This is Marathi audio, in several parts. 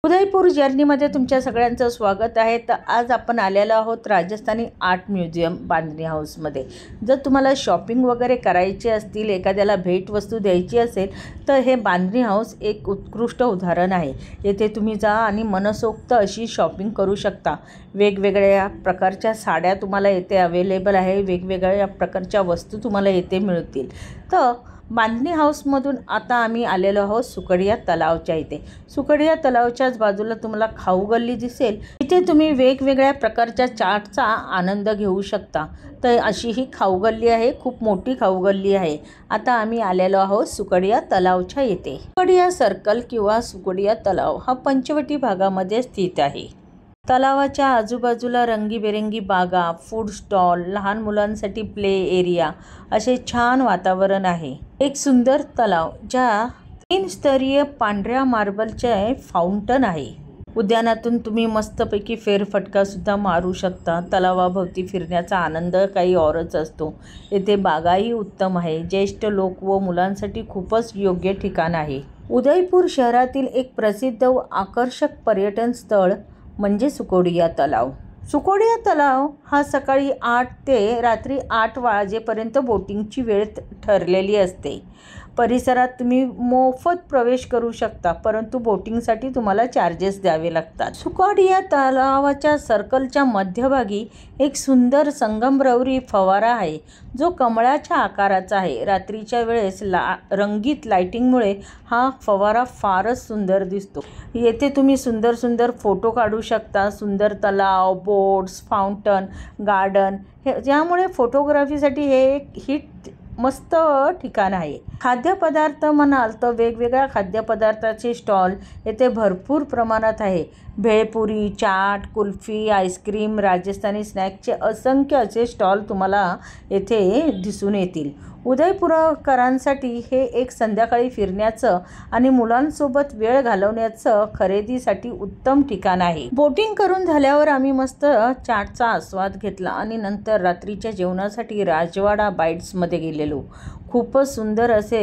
उदयपूर जर्नीमध्ये तुमच्या सगळ्यांचं स्वागत आहे। तर आज आपण आलेलो आहोत राजस्थानी आर्ट म्युझियम बांधणी हाऊसमध्ये। जर तुम्हाला शॉपिंग वगैरे करायची असतील, एखाद्याला भेटवस्तू द्यायची असेल तर हे बांधणी हाऊस एक उत्कृष्ट उदाहरण आहे। येथे तुम्ही जा आणि मनसोक्त अशी शॉपिंग करू शकता। वेगवेगळ्या प्रकारच्या साड्या तुम्हाला येथे अवेलेबल आहे, वेगवेगळ्या प्रकारच्या वस्तू तुम्हाला येथे मिळतील। तर बांधणी हाऊसमधून आता आम्ही आलेलो आहोत सुकडिया तलावच्या इथे। सुकडिया तलावच्याच बाजूला तुम्हाला खाऊ गल्ली दिसेल, इथे तुम्ही वेगवेगळ्या प्रकारच्या चाटचा आनंद घेऊ शकता। तर अशी ही खाऊ गल्ली आहे, खूप मोठी खाऊ गल्ली आहे। आता आम्ही आलेलो आहोत सुकडिया तलावच्या इथे। सुकडिया सर्कल किंवा सुकडिया तलाव हा पंचवटी भागामध्ये स्थित आहे। तलावाच्या आजूबाजूला रंगीबेरंगी बागा, फूड स्टॉल, लहान मुलांसाठी प्ले एरिया असे छान वातावरण आहे। एक सुंदर तलाव ज्या 3 स्तरीय पांढऱ्या मार्बलचे फाउंटन आहे। उद्यानातून तुम्ही मस्तपैकी फेरफटका सुद्धा मारू शकता। तलावाभोवती फिरण्याचा आनंद काही औरच असतो। येथे बागाही उत्तम आहे। ज्येष्ठ लोक व मुलांसाठी खूपच योग्य ठिकाण आहे। उदयपूर शहरातील एक प्रसिद्ध व आकर्षक पर्यटन स्थळ म्हणजे सुकडिया तलाव। सुकडिया तलाव हा सकाळी 8 ते रात्री 8 वाजेपर्यंत बोटिंगची वेळ ठरलेली असते। परिसरात तुम्ही मोफत प्रवेश करू शकता, परंतु बोटिंगसाठी तुम्हाला चार्जेस द्यावे लागतात। सुकडिया तलावाच्या सर्कलच्या मध्यभागी एक सुंदर संगमरवरी फवारा आहे, जो कमळाच्या आकाराचा आहे। रात्रीच्या वेळेस रंगीत लाइटिंगमुळे हा फवारा फारच सुंदर दिसतो। येथे तुम्ही सुंदर सुंदर फोटो काढू शकता। सुंदर तलाव, बोट्स, फाउंटन, गार्डन ज्यामुळे फोटोग्राफीसाठी हे एक हिट मस्त ठिकाण आहे। खाद्यपदार्थ म्हणाल तर वेगवेगळ्या खाद्यपदार्थाचे स्टॉल येथे भरपूर प्रमाणात आहे। भेळपुरी, चाट, कुल्फी, आईस्क्रीम, राजस्थानी स्नॅक्सचे असंख्य असे स्टॉल तुम्हाला येथे दिसून येतील। उदयपूरकरांसाठी हे एक संध्याकाळी फिरण्याचं आणि मुलांसोबत वेळ घालवण्याचं खरेदीसाठी उत्तम ठिकाण आहे। बोटिंग करून झाल्यावर आम्ही मस्त चाटचा आस्वाद घेतला आणि नंतर रात्रीच्या जेवणासाठी राजवाडा बाईट्समध्ये गेलेलो। खूपच सुंदर असे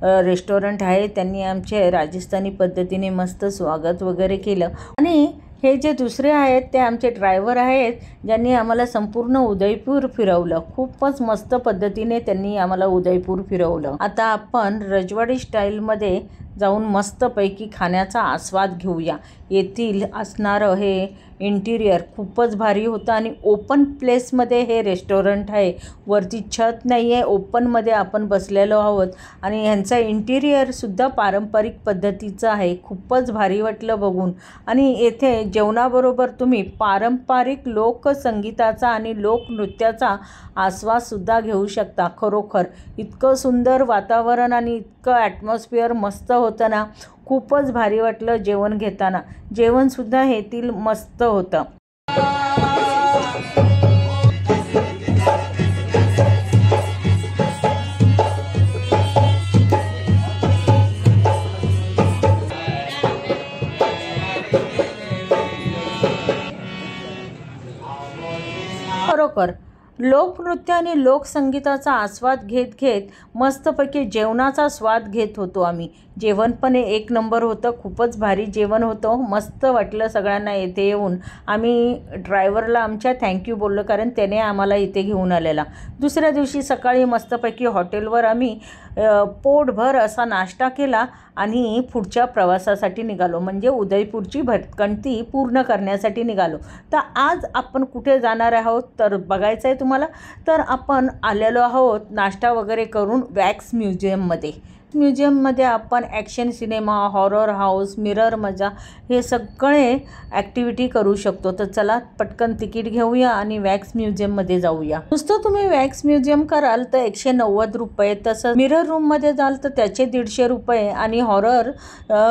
रेस्टॉरंट आहे। त्यांनी आमचे राजस्थानी पद्धतीने मस्त स्वागत वगैरे केलं आणि हे जे दुसरे आहेत ते आमचे ड्रायव्हर आहेत, ज्यांनी आम्हाला संपूर्ण उदयपूर फिरवलं। खूपच मस्त पद्धतीने त्यांनी आम्हाला उदयपूर फिरवलं। आता आपण रजवाडी स्टाईलमध्ये जाऊन मस्तपैकी खाण्याचा आस्वाद घेऊया। येथील असणारं हे इंटिरियर खूपच भारी होतं आणि ओपन प्लेसमध्ये हे रेस्टॉरंट आहे। वरती छत नाही आहे, ओपनमध्ये आपण बसलेलो आहोत आणि ह्यांचा इंटिरियरसुद्धा पारंपरिक पद्धतीचं आहे। खूपच भारी वाटलं बघून। आणि येथे जेवणाबरोबर तुम्ही पारंपरिक लोकसंगीताचा आणि लोकनृत्याचा आस्वादसुद्धा घेऊ शकता। खरोखर इतकं सुंदर वातावरण आणि इतकं ॲटमॉस्फिअर मस्त होतं ना, खूपच भारी वाटलं जेवण घेताना। जेवणसुद्धा येथील मस्त होतं। खरोखर लोकनृत्य आणि लोकसंगीताचा आस्वाद घेत घेत मस्तपैकी जेवणाचा स्वाद घेत होतो आम्ही। जेवण पण एक नंबर होतं, खूपच भारी जेवण होतं। मस्त वाटलं सगळ्यांना येथे येऊन। आम्ही ड्रायव्हरला आमच्या थँक्यू बोललो, कारण त्याने आम्हाला इथे घेऊन आलेला। दुसऱ्या दिवशी सकाळी मस्तपैकी हॉटेलवर आम्ही पोटभर असा नाश्ता केला आणि पुढच्या प्रवासासाठी निघालो, म्हणजे उदयपूरची भटकंती पूर्ण करण्यासाठी निघालो। तर आज आपण कुठे जाणार आहोत तर बघायचं आहे तुम्हाला। तर आपण आलेलो आहोत नाश्ता वगैरे करून वॅक्स म्युझियममध्ये। म्युझियममध्ये आपण action cinema, horror house, mirror मजा हे सगळे ॲक्टिव्हिटी करू शकतो। तर चला पटकन तिकीट घेऊया आणि वॅक्स म्युझियममध्ये जाऊया। नुसतं तुम्ही वॅक्स म्युझियम कराल तर 190 रुपये, तसं मिरर रूममध्ये जाल तर त्याचे 150 रुपये आणि हॉरर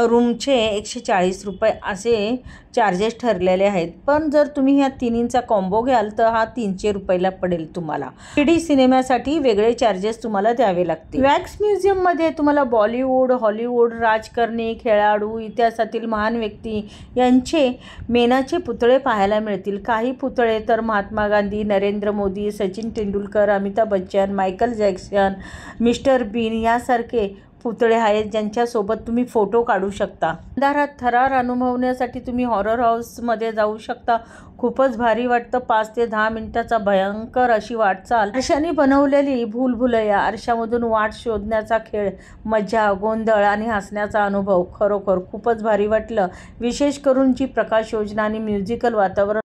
रूमचे 140 रुपये असे चार्जेस ठरलेले आहेत। पण जर तुम्ही ह्या तिन्हींचा कॉम्बो घ्याल तर हा 300 रुपयाला पडेल तुम्हाला। 3D सिनेमासाठी वेगळे चार्जेस तुम्हाला द्यावे लागतील। वॅक्स म्युझियममध्ये तुम्हाला बॉलिवूड, हॉलिवूड, राजकारणी, खेळाडू, इतिहासातील महान व्यक्ती यांचे मेणाचे पुतळे पाहायला मिळतील। काही पुतळे तर Mahatma Gandhi, Narendra Modi, Sachin Tendulkar, Amitabh Bachchan, Michael Jackson, mister Bean यासारखे पुतळे आहेत ज्यांच्यासोबत तुम्ही फोटो काढू शकता। अंधारात थरार अनुभवण्यासाठी तुम्ही हॉरर हाऊसमध्ये जाऊ शकता। खूपच भारी वाटतं। 5 ते 10 मिनिटाचा भयंकर अशी वाटचाल। आरशाने बनवलेली भूलभुलैया, आरशामधून वाट शोधण्याचा खेळ, मजा, गोंधळ आणि हसण्याचा अनुभव खरोखर खूपच भारी वाटलं। विशेष करून जी प्रकाश योजना आणि म्युझिकल वातावरण